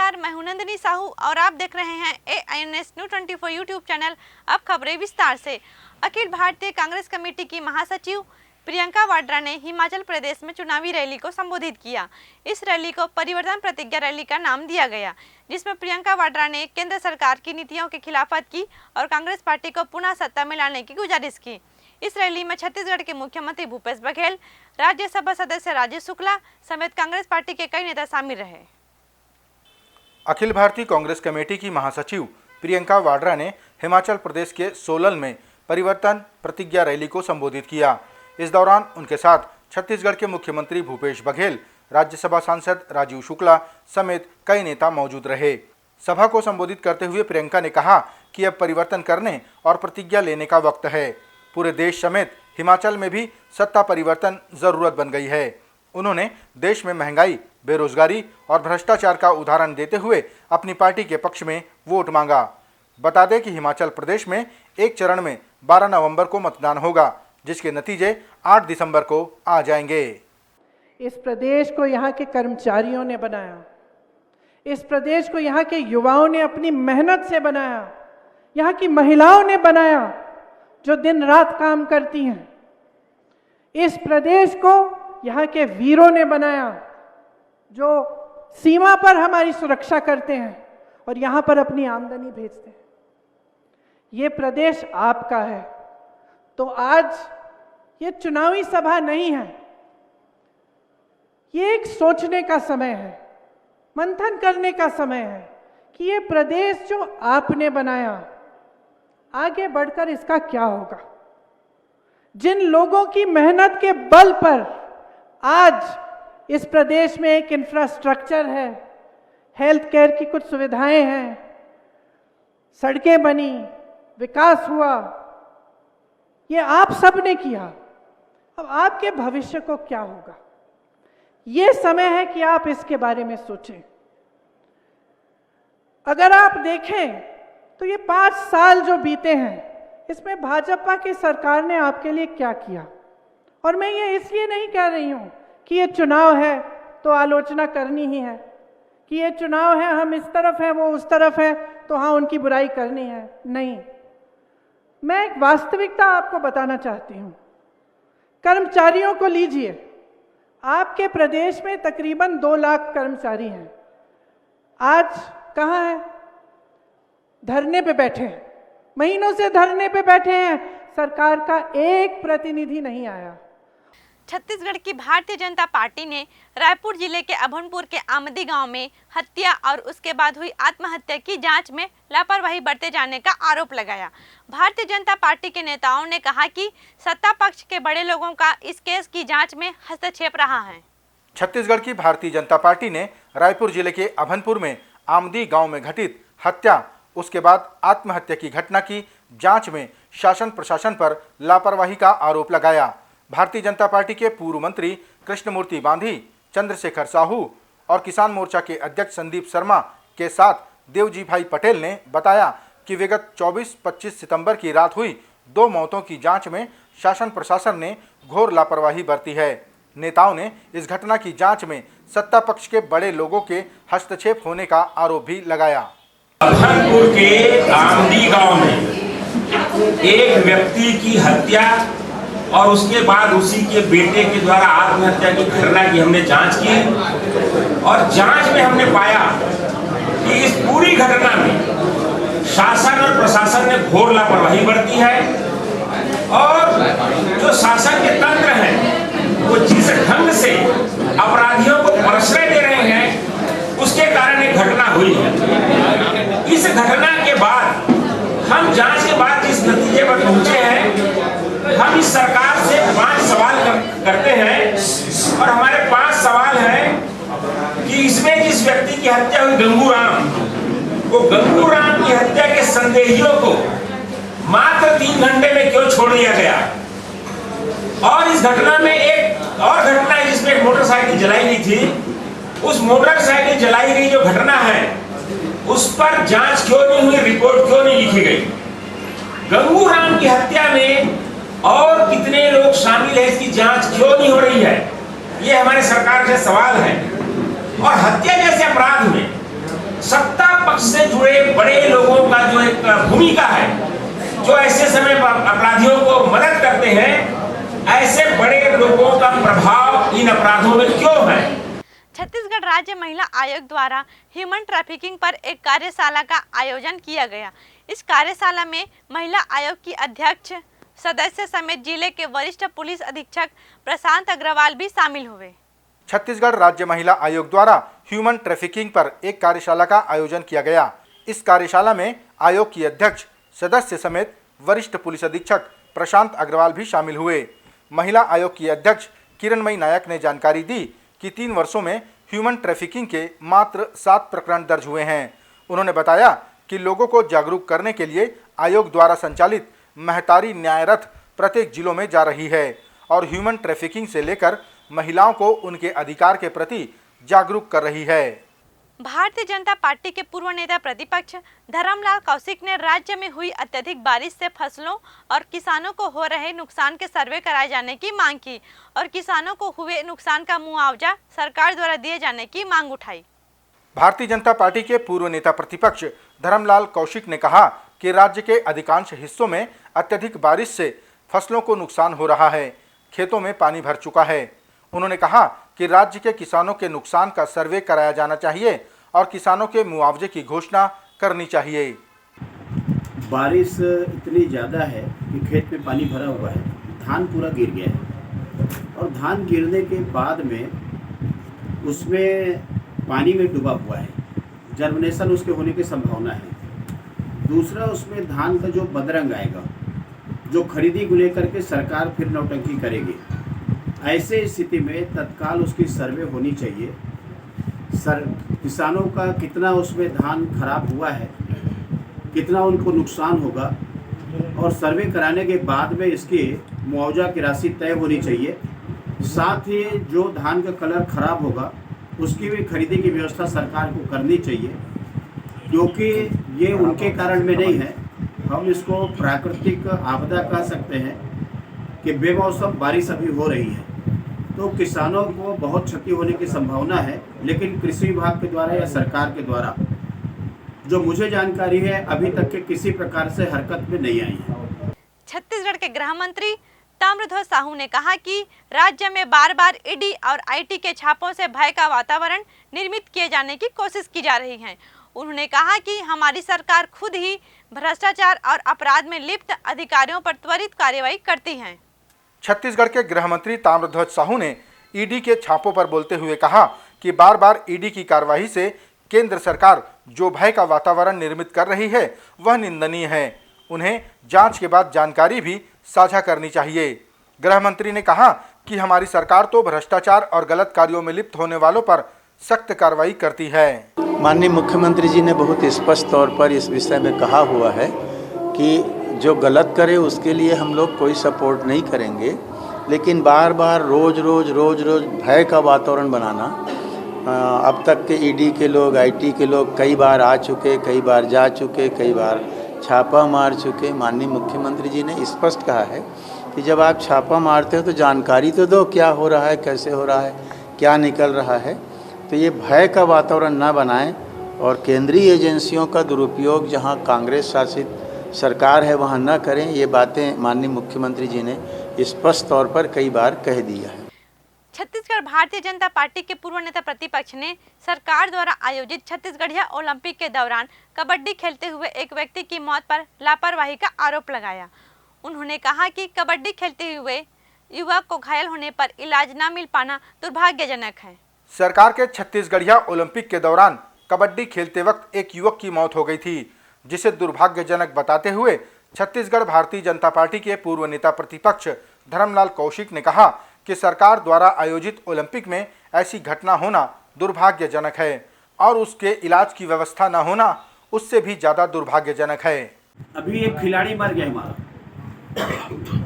नमस्कार, मैं हूं नंदिनी साहू और आप देख रहे हैं AINS न्यूज़ 24 यूट्यूब चैनल। अब खबरें विस्तार से। अखिल भारतीय कांग्रेस कमेटी की महासचिव प्रियंका वाड्रा ने हिमाचल प्रदेश में चुनावी रैली को संबोधित किया। इस रैली को परिवर्तन प्रतिज्ञा रैली का नाम दिया गया, जिसमें प्रियंका वाड्रा ने केंद्र सरकार की नीतियों की खिलाफत की और कांग्रेस पार्टी को पुनः सत्ता में लाने की गुजारिश की। इस रैली में छत्तीसगढ़ के मुख्यमंत्री भूपेश बघेल, राज्यसभा सदस्य राजेश शुक्ला समेत कांग्रेस पार्टी के कई नेता शामिल रहे। अखिल भारतीय कांग्रेस कमेटी की महासचिव प्रियंका वाड्रा ने हिमाचल प्रदेश के सोलन में परिवर्तन प्रतिज्ञा रैली को संबोधित किया। इस दौरान उनके साथ छत्तीसगढ़ के मुख्यमंत्री भूपेश बघेल, राज्यसभा सांसद राजीव शुक्ला समेत कई नेता मौजूद रहे। सभा को संबोधित करते हुए प्रियंका ने कहा कि अब परिवर्तन करने और प्रतिज्ञा लेने का वक्त है। पूरे देश समेत हिमाचल में भी सत्ता परिवर्तन जरूरत बन गई है। उन्होंने देश में महंगाई, बेरोजगारी और भ्रष्टाचार का उदाहरण देते हुए अपनी पार्टी के पक्ष में वोट मांगा। बता दें कि हिमाचल प्रदेश में एक चरण में 12 नवंबर को मतदान होगा, जिसके नतीजे 8 दिसंबर को आ जाएंगे। इस प्रदेश को यहाँ के कर्मचारियों ने बनाया, इस प्रदेश को यहाँ के युवाओं ने अपनी मेहनत से बनाया, यहाँ की महिलाओं ने बनाया जो दिन रात काम करती हैं। इस प्रदेश को यहाँ के वीरों ने बनाया जो सीमा पर हमारी सुरक्षा करते हैं और यहाँ पर अपनी आमदनी भेजते हैं। ये प्रदेश आपका है, तो आज ये चुनावी सभा नहीं है, ये एक सोचने का समय है, मंथन करने का समय है कि ये प्रदेश जो आपने बनाया, आगे बढ़कर इसका क्या होगा। जिन लोगों की मेहनत के बल पर आज इस प्रदेश में एक इंफ्रास्ट्रक्चर है, हेल्थ केयर की कुछ सुविधाएं हैं, सड़कें बनी, विकास हुआ, ये आप सब ने किया। अब आपके भविष्य को क्या होगा, ये समय है कि आप इसके बारे में सोचें। अगर आप देखें तो ये 5 साल जो बीते हैं, इसमें भाजपा की सरकार ने आपके लिए क्या किया। और मैं ये इसलिए नहीं कह रही हूं कि ये चुनाव है तो आलोचना करनी ही है, कि ये चुनाव है, हम इस तरफ हैं वो उस तरफ है तो हाँ उनकी बुराई करनी है। नहीं, मैं एक वास्तविकता आपको बताना चाहती हूं। कर्मचारियों को लीजिए, आपके प्रदेश में तकरीबन 2 लाख कर्मचारी हैं। आज कहाँ हैं? धरने पे बैठे हैं, महीनों से धरने पे बैठे हैं, सरकार का एक प्रतिनिधि नहीं आया। छत्तीसगढ़ की भारतीय जनता पार्टी ने रायपुर जिले के अभनपुर के आमदी गांव में हत्या और उसके बाद हुई आत्महत्या की जांच में लापरवाही बरते जाने का आरोप लगाया। भारतीय जनता पार्टी के नेताओं ने कहा कि सत्ता पक्ष के बड़े लोगों का इस केस की जांच में हस्तक्षेप रहा है। छत्तीसगढ़ की भारतीय जनता पार्टी ने रायपुर जिले के अभनपुर में आमदी गांव में घटित हत्या, उसके बाद आत्महत्या की घटना की जांच में शासन प्रशासन पर लापरवाही का आरोप लगाया। भारतीय जनता पार्टी के पूर्व मंत्री कृष्णमूर्ति बांधी, चंद्रशेखर साहू और किसान मोर्चा के अध्यक्ष संदीप शर्मा के साथ देवजी भाई पटेल ने बताया कि विगत 24-25 सितंबर की रात हुई 2 मौतों की जांच में शासन प्रशासन ने घोर लापरवाही बरती है। नेताओं ने इस घटना की जांच में सत्ता पक्ष के बड़े लोगों के हस्तक्षेप होने का आरोप भी लगाया। अभनपुर के आमदी गांव में एक व्यक्ति की हत्या और उसके बाद उसी के बेटे के द्वारा आत्महत्या की घटना की हमने जांच की और जांच में हमने पाया कि इस पूरी घटना में शासन और प्रशासन ने घोर लापरवाही बरती है और जो शासन के तंत्र हैं वो जिस ढंग से अपराधियों को प्रश्रय दे रहे हैं, उसके कारण एक घटना हुई है। इस घटना के बाद हम जांच के बाद जिस नतीजे पर पहुंचे हैं, हम इस सरकार से 5 सवाल करते हैं और हमारे 5 सवाल हैं कि इसमें जिस व्यक्ति की हत्या हुई गंगूराम, वो गंगूराम की हत्या के संदेहियों को मात्र 3 घंटे में क्यों छोड़ दिया गया। और इस घटना में एक और घटना है जिसमें एक मोटरसाइकिल जलाई गई थी। उस मोटरसाइकिल जलाई गई जो घटना है, उस पर जांच क्यों नहीं हुई, रिपोर्ट क्यों नहीं लिखी गई। गंगूराम की हत्या में और कितने लोग शामिल हैं, इसकी जांच क्यों नहीं हो रही है, ये हमारे सरकार से सवाल है। और हत्या जैसे अपराध में सत्ता पक्ष से जुड़े बड़े लोगों का जो एक भूमिका है, जो ऐसे समय पर अपराधियों को मदद करते हैं, ऐसे बड़े लोगों का प्रभाव इन अपराधों में क्यों है? छत्तीसगढ़ राज्य महिला आयोग द्वारा ह्यूमन ट्रैफिकिंग पर एक कार्यशाला का आयोजन किया गया। इस कार्यशाला में महिला आयोग की अध्यक्ष सदस्य समेत जिले के वरिष्ठ पुलिस अधीक्षक प्रशांत अग्रवाल भी शामिल हुए। छत्तीसगढ़ राज्य महिला आयोग द्वारा ह्यूमन ट्रैफिकिंग पर एक कार्यशाला का आयोजन किया गया। इस कार्यशाला में आयोग की अध्यक्ष सदस्य समेत वरिष्ठ पुलिस अधीक्षक प्रशांत अग्रवाल भी शामिल हुए। महिला आयोग की अध्यक्ष किरणमयी नायक ने जानकारी दी कि 3 वर्षों में ह्यूमन ट्रैफिकिंग के मात्र 7 प्रकरण दर्ज हुए हैं। उन्होंने बताया कि लोगों को जागरूक करने के लिए आयोग द्वारा संचालित महतारी न्याय रथ प्रत्येक जिलों में जा रही है और ह्यूमन ट्रैफिकिंग से लेकर महिलाओं को उनके अधिकार के प्रति जागरूक कर रही है। भारतीय जनता पार्टी के पूर्व नेता प्रतिपक्ष धर्मलाल कौशिक ने राज्य में हुई अत्यधिक बारिश से फसलों और किसानों को हो रहे नुकसान के सर्वे कराए जाने की मांग की और किसानों को हुए नुकसान का मुआवजा सरकार द्वारा दिए जाने की मांग उठाई। भारतीय जनता पार्टी के पूर्व नेता प्रतिपक्ष धर्मलाल कौशिक ने कहा कि राज्य के अधिकांश हिस्सों में अत्यधिक बारिश से फसलों को नुकसान हो रहा है, खेतों में पानी भर चुका है। उन्होंने कहा कि राज्य के किसानों के नुकसान का सर्वे कराया जाना चाहिए और किसानों के मुआवजे की घोषणा करनी चाहिए। बारिश इतनी ज़्यादा है कि खेत में पानी भरा हुआ है, धान पूरा गिर गया है और धान गिरने के बाद में उसमें पानी में डूबा हुआ है, जर्मिनेशन उसके होने की संभावना है। दूसरा, उसमें धान का जो बदरंग आएगा, जो खरीदी को लेकर के सरकार फिर नौटंकी करेगी। ऐसे स्थिति में तत्काल उसकी सर्वे होनी चाहिए। किसानों का कितना उसमें धान खराब हुआ है, कितना उनको नुकसान होगा और सर्वे कराने के बाद में इसकी मुआवजा की राशि तय होनी चाहिए। साथ ही जो धान का कलर खराब होगा उसकी भी खरीदी की व्यवस्था सरकार को करनी चाहिए, क्योंकि ये उनके कारण में नहीं है, हम इसको प्राकृतिक आपदा कह सकते हैं कि बेमौसम बारिश अभी हो रही है तो किसानों को बहुत क्षति होने की संभावना है। लेकिन कृषि विभाग के द्वारा या सरकार के द्वारा जो मुझे जानकारी है अभी तक के किसी प्रकार से हरकत में नहीं आई है। छत्तीसगढ़ के गृह मंत्री ताम्रध्वज साहू ने कहा कि राज्य में बार बार ईडी और आईटी के छापों से भय का वातावरण निर्मित किए जाने की कोशिश की जा रही है। उन्होंने कहा कि हमारी सरकार खुद ही भ्रष्टाचार और अपराध में लिप्त अधिकारियों पर त्वरित कार्रवाई करती है। छत्तीसगढ़ के गृह मंत्री ताम्रध्वज साहू ने ईडी के छापों पर बोलते हुए कहा कि बार बार ईडी की कार्रवाई से केंद्र सरकार जो भय का वातावरण निर्मित कर रही है वह निंदनीय है। उन्हें जांच के बाद जानकारी भी साझा करनी चाहिए। गृह मंत्री ने कहा कि हमारी सरकार तो भ्रष्टाचार और गलत कार्यों में लिप्त होने वालों पर सख्त कार्रवाई करती है। माननीय मुख्यमंत्री जी ने बहुत स्पष्ट तौर पर इस विषय में कहा हुआ है कि जो गलत करे उसके लिए हम लोग कोई सपोर्ट नहीं करेंगे, लेकिन बार बार रोज रोज भय का वातावरण बनाना। अब तक के ईडी के लोग, आईटी के लोग कई बार आ चुके, कई बार जा चुके, कई बार छापा मार चुके। माननीय मुख्यमंत्री जी ने स्पष्ट कहा है कि जब आप छापा मारते हो तो जानकारी तो दो, क्या हो रहा है, कैसे हो रहा है, क्या निकल रहा है। तो ये भय का वातावरण ना बनाएं और केंद्रीय एजेंसियों का दुरुपयोग जहां कांग्रेस शासित सरकार है वहां न करें। ये बातें माननीय मुख्यमंत्री जी ने स्पष्ट तौर पर कई बार कह दिया है। छत्तीसगढ़ भारतीय जनता पार्टी के पूर्व नेता प्रतिपक्ष ने सरकार द्वारा आयोजित छत्तीसगढ़िया ओलंपिक के दौरान कबड्डी खेलते हुए एक व्यक्ति की मौत पर लापरवाही का आरोप लगाया। उन्होंने कहा कि कबड्डी खेलते हुए युवक को घायल होने पर इलाज न मिल पाना दुर्भाग्यजनक है। सरकार के छत्तीसगढ़िया ओलंपिक के दौरान कबड्डी खेलते वक्त एक युवक की मौत हो गई थी, जिसे दुर्भाग्यजनक बताते हुए छत्तीसगढ़ भारतीय जनता पार्टी के पूर्व नेता प्रतिपक्ष धर्मलाल कौशिक ने कहा कि सरकार द्वारा आयोजित ओलंपिक में ऐसी घटना होना दुर्भाग्यजनक है और उसके इलाज की व्यवस्था न होना उससे भी ज़्यादा दुर्भाग्यजनक है। अभी एक खिलाड़ी मर गया हमारा,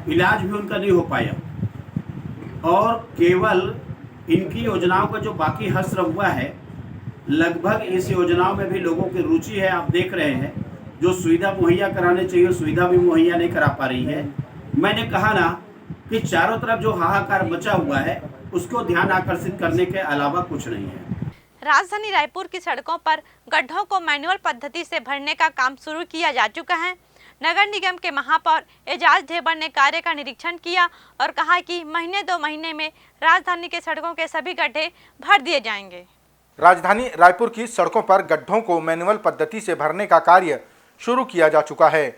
इलाज भी उनका नहीं हो पाया और केवल इनकी योजनाओं का जो बाकी हश्र हुआ है, लगभग इस योजनाओं में भी लोगों की रुचि है। आप देख रहे हैं जो सुविधा मुहैया कराने चाहिए सुविधा भी मुहैया नहीं करा पा रही है। मैंने कहा ना कि चारों तरफ जो हाहाकार मचा हुआ है उसको ध्यान आकर्षित करने के अलावा कुछ नहीं है। राजधानी रायपुर की सड़कों पर गड्ढों को मैनुअल पद्धति से भरने का काम शुरू किया जा चुका है। नगर निगम के महापौर एजाज ढेबर ने कार्य का निरीक्षण किया और कहा कि महीने 2 महीने में राजधानी के सड़कों के सभी गड्ढे भर दिए जाएंगे। राजधानी रायपुर की सड़कों पर गड्ढों को मैनुअल पद्धति से भरने का कार्य शुरू किया जा चुका है।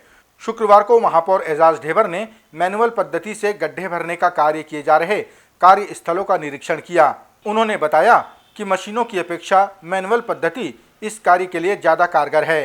शुक्रवार को महापौर एजाज ढेबर ने मैनुअल पद्धति से गड्ढे भरने का कार्य किए जा रहे कार्यस्थलों का निरीक्षण किया। उन्होंने बताया कि मशीनों की अपेक्षा मैनुअल पद्धति इस कार्य के लिए ज़्यादा कारगर है।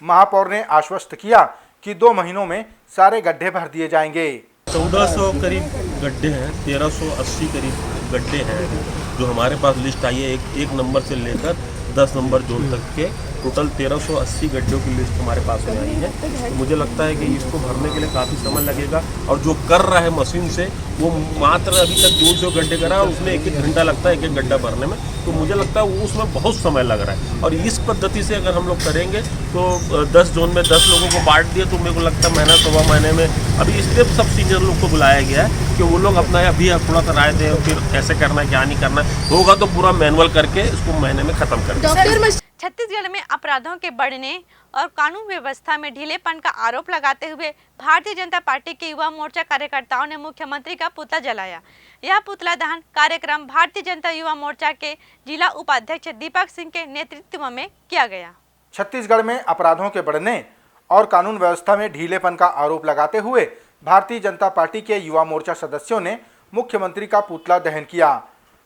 महापौर ने आश्वस्त किया कि 2 महीनों में सारे गड्ढे भर दिए जाएंगे। 1400 करीब गड्ढे हैं, 1380 करीब गड्ढे हैं जो हमारे पास लिस्ट आई है। एक नंबर से लेकर 10 नंबर जोन तक के टोटल 1380 गड्ढों की लिस्ट हमारे पास में आई है। तो मुझे लगता है कि इसको भरने के लिए काफ़ी समय लगेगा और जो कर रहा है मशीन से वो मात्र अभी तक 200 गड्ढे करा है, उसमें 1-1 घंटा लगता है एक गड्ढा भरने में। तो मुझे लगता है वो उसमें बहुत समय लग रहा है और इस पद्धति से अगर हम लोग करेंगे तो 10 जोन में 10 लोगों को बांट दिया तो मेरे को लगता है महीना 1.25 महीने में अभी इसलिए सब सीनियर लोग को बुलाया गया है कि वो लोग अपना अभी थोड़ा सा राय दें फिर कैसे करना है क्या नहीं करना होगा तो पूरा मैनुअल करके इसको महीने में खत्म कर दें। छत्तीसगढ़ में अपराधों के बढ़ने और कानून व्यवस्था में ढीलेपन का आरोप लगाते हुए भारतीय जनता पार्टी के युवा मोर्चा कार्यकर्ताओं ने मुख्यमंत्री का पुतला जलाया। यह पुतला दहन कार्यक्रम भारतीय जनता युवा मोर्चा के जिला उपाध्यक्ष दीपक सिंह के नेतृत्व में किया गया। छत्तीसगढ़ में अपराधों के बढ़ने और कानून व्यवस्था में ढीलेपन का आरोप लगाते हुए भारतीय जनता पार्टी के युवा मोर्चा सदस्यों ने मुख्यमंत्री का पुतला दहन किया।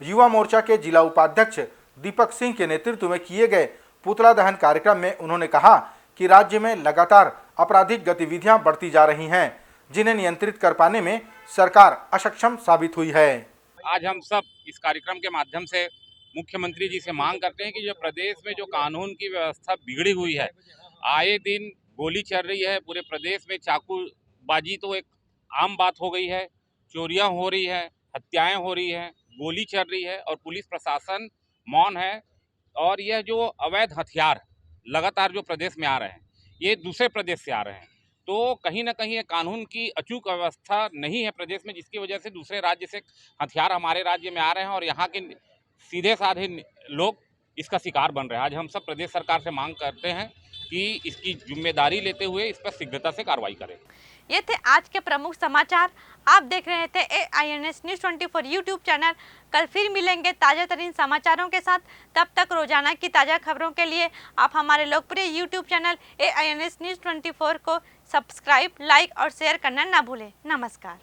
युवा मोर्चा के जिला उपाध्यक्ष दीपक सिंह के नेतृत्व में किए गए पुतला दहन कार्यक्रम में उन्होंने कहा कि राज्य में लगातार आपराधिक गतिविधियां बढ़ती जा रही हैं, जिन्हें नियंत्रित कर पाने में सरकार अक्षम साबित हुई है। आज हम सब इस कार्यक्रम के माध्यम से मुख्यमंत्री जी से मांग करते हैं कि जो प्रदेश में जो कानून की व्यवस्था बिगड़ी हुई है, आए दिन गोली चल रही है, पूरे प्रदेश में चाकूबाजी तो एक आम बात हो गई है, चोरियां हो रही है, हत्याएं हो रही है, गोली चल रही है और पुलिस प्रशासन मौन है। और यह जो अवैध हथियार लगातार जो प्रदेश में आ रहे हैं ये दूसरे प्रदेश से आ रहे हैं, तो कहीं ना कहीं कानून की अचूक व्यवस्था नहीं है प्रदेश में, जिसकी वजह से दूसरे राज्य से हथियार हमारे राज्य में आ रहे हैं और यहाँ के सीधे साधे लोग इसका शिकार बन रहे हैं। आज हम सब प्रदेश सरकार से मांग करते हैं कि इसकी जिम्मेदारी लेते हुए इस पर शीघ्रता से कार्रवाई करें। ये थे आज के प्रमुख समाचार। आप देख रहे थे AINS News 24 यूट्यूब चैनल। कल फिर मिलेंगे ताजा तरीन समाचारों के साथ। तब तक रोजाना की ताज़ा खबरों के लिए आप हमारे लोकप्रिय यूट्यूब चैनल AINS News 24 को सब्सक्राइब, लाइक और शेयर करना ना भूलें। नमस्कार।